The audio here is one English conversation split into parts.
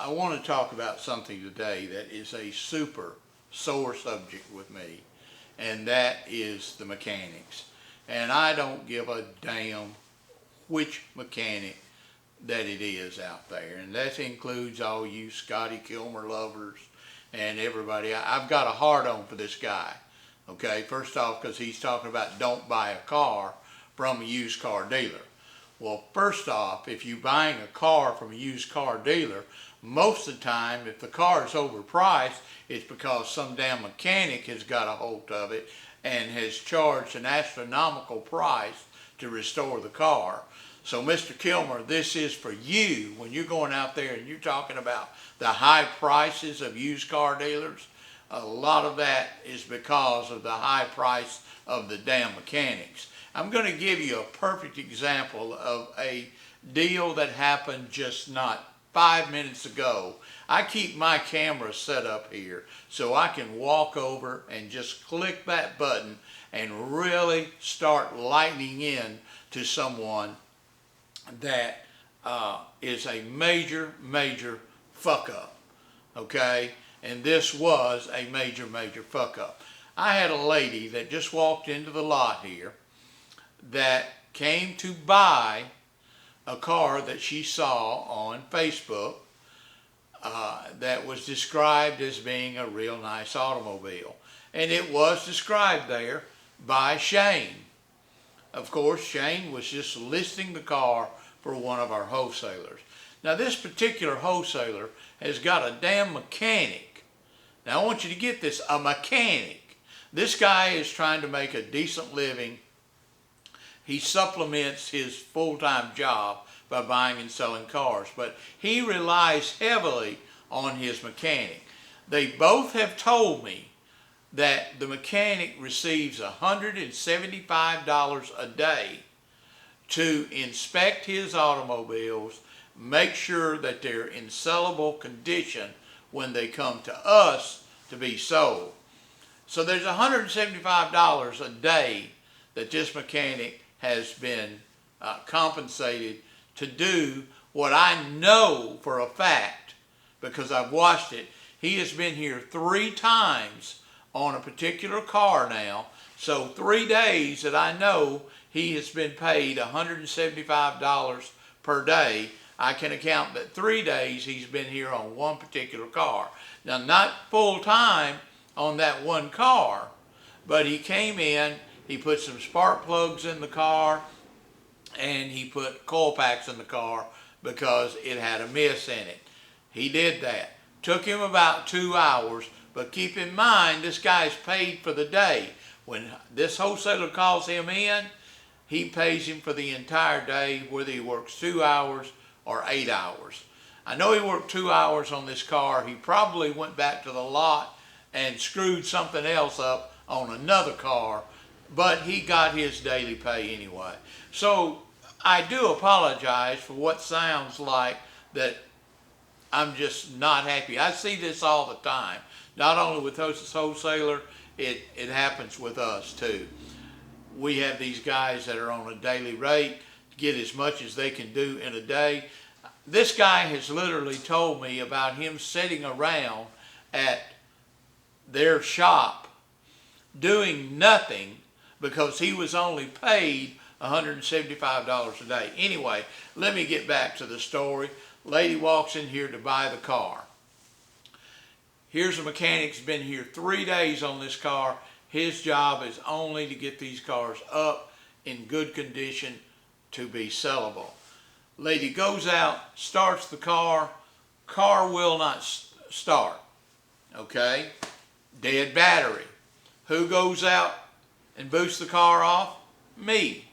I want to talk about something today that is a super sore subject with me, and that is the mechanics. And I don't give a damn which mechanic that it is out there, and that includes all you Scotty Kilmer lovers and everybody. I've got a hard on for this guy. Okay, first off, because he's talking about don't buy a car from a used car dealer. Well, first off, if you're buying a car from a used car dealer, most of the time, if the car is overpriced, it's because some damn mechanic has got a hold of it and has charged an astronomical price to restore the car. So, Mr. Kilmer, this is for you when you're going out there and you're talking about the high prices of used car dealers. A lot of that is because of the high price of the damn mechanics. I'm going to give you a perfect example of a deal that happened just not 5 minutes ago. I keep my camera set up here so I can walk over and just click that button and really start lightning in to someone that is a major fuck up, okay? And this was a major fuck up. I had a lady that just walked into the lot here that came to buy a car that she saw on Facebook that was described as being a real nice automobile. And it was described there by Shane. Of course, Shane was just listing the car for one of our wholesalers. Now, this particular wholesaler has got a damn mechanic. Now, I want you to get this, a mechanic. This guy is trying to make a decent living. He supplements his full-time job by buying and selling cars, but he relies heavily on his mechanic. They both have told me that the mechanic receives $175 a day to inspect his automobiles, make sure that they're in sellable condition when they come to us to be sold. So there's $175 a day that this mechanic has been compensated to do what I know for a fact, because I've watched it. He has been here 3 times on a particular car now. So 3 days that I know he has been paid $175 per day. I can account that 3 days he's been here on one particular car. Now, not full time on that one car, but he came in, he put some spark plugs in the car, and he put coil packs in the car because it had a miss in it. He did that. Took him about 2 hours, but keep in mind, this guy's paid for the day. When this wholesaler calls him in, he pays him for the entire day, whether he works 2 hours or 8 hours. I know he worked 2 hours on this car. He probably went back to the lot and screwed something else up on another car, but he got his daily pay anyway. So I do apologize for what sounds like that I'm just not happy. I see this all the time. Not only with this wholesaler, it happens with us too. We have these guys that are on a daily rate to get as much as they can do in a day. This guy has literally told me about him sitting around at their shop doing nothing because he was only paid $175 a day. Anyway, let me get back to the story. Lady walks in here to buy the car. Here's a mechanic who's been here 3 days on this car. His job is only to get these cars up in good condition to be sellable. Lady goes out, starts the car. Car will not start. Okay? Dead battery. Who goes out and boosts the car off? Me.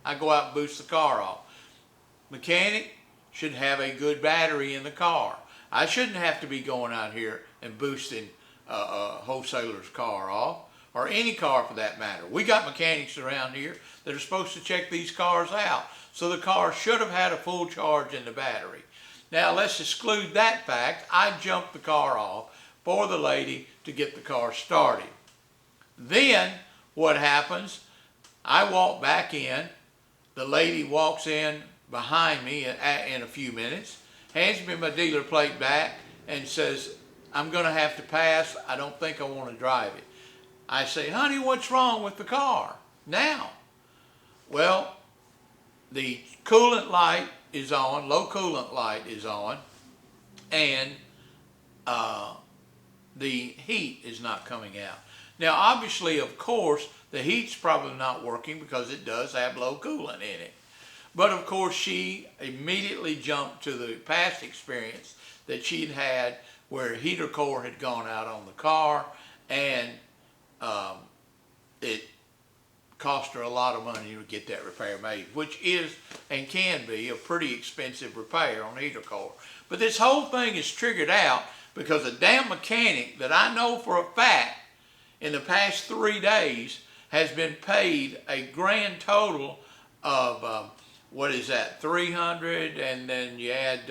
I go out and boost the car off. Mechanic should have a good battery in the car. I shouldn't have to be going out here and boosting a wholesaler's car off, or any car for that matter. We got mechanics around here that are supposed to check these cars out. So the car should have had a full charge in the battery. Now let's exclude that fact. I jumped the car off for the lady to get the car started. Then what happens, I walk back in, the lady walks in behind me in a few minutes, hands me my dealer plate back and says, I'm going to have to pass. I don't think I want to drive it. I say, honey, what's wrong with the car now? Well, the coolant light is on, low coolant light is on, and the heat is not coming out. Now, obviously, of course, the heat's probably not working because it does have low coolant in it. But of course, she immediately jumped to the past experience that she'd had where a heater core had gone out on the car, and it cost her a lot of money to get that repair made, which is and can be a pretty expensive repair on a heater core. But this whole thing is triggered out because a damn mechanic that I know for a fact in the past 3 days has been paid a grand total of, what is that, 300, and then you add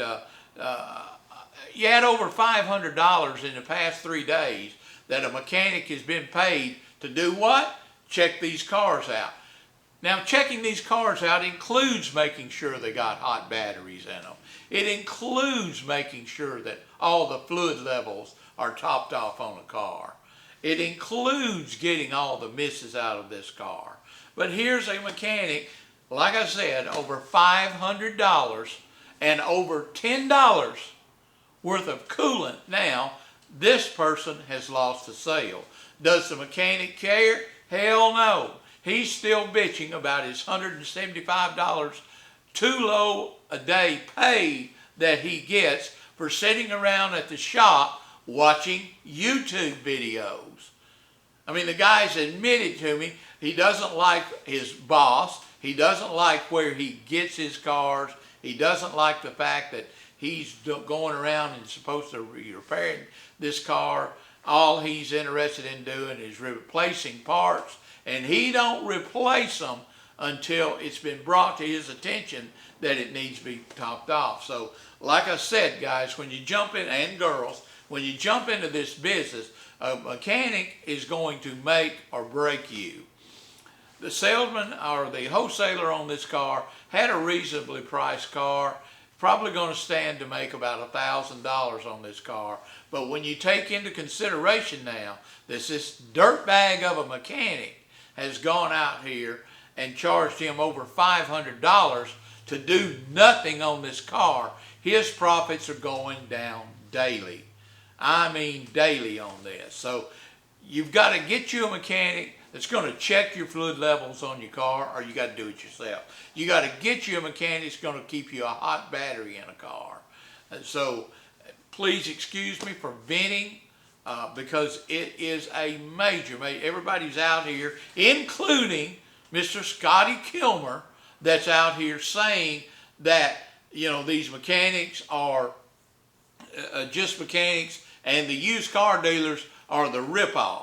over $500 in the past 3 days that a mechanic has been paid to do what? Check these cars out. Now, checking these cars out includes making sure they got hot batteries in them. It includes making sure that all the fluid levels are topped off on the car. It includes getting all the misses out of this car. But here's a mechanic, like I said, over $500 and over $10 worth of coolant. Now, this person has lost the sale. Does the mechanic care? Hell no. He's still bitching about his $175 too low a day pay that he gets for sitting around at the shop watching YouTube videos. I mean, the guy's admitted to me he doesn't like his boss. He doesn't like where he gets his cars. He doesn't like the fact that he's going around and supposed to be repairing this car. All he's interested in doing is replacing parts, and he don't replace them until it's been brought to his attention that it needs to be topped off. So, like I said, guys, when you jump in, and girls, when you jump into this business, a mechanic is going to make or break you. The salesman or the wholesaler on this car had a reasonably priced car, probably going to stand to make about $1,000 on this car. But when you take into consideration now that this dirtbag of a mechanic has gone out here and charged him over $500 to do nothing on this car, his profits are going down daily. I mean daily on this. So you've got to get you a mechanic that's going to check your fluid levels on your car, or you got to do it yourself. You got to get you a mechanic that's going to keep you a hot battery in a car. And so please excuse me for venting, because it is a major, everybody's out here, including Mr. Scotty Kilmer, that's out here saying that, you know, these mechanics are just mechanics and the used car dealers are the ripoff.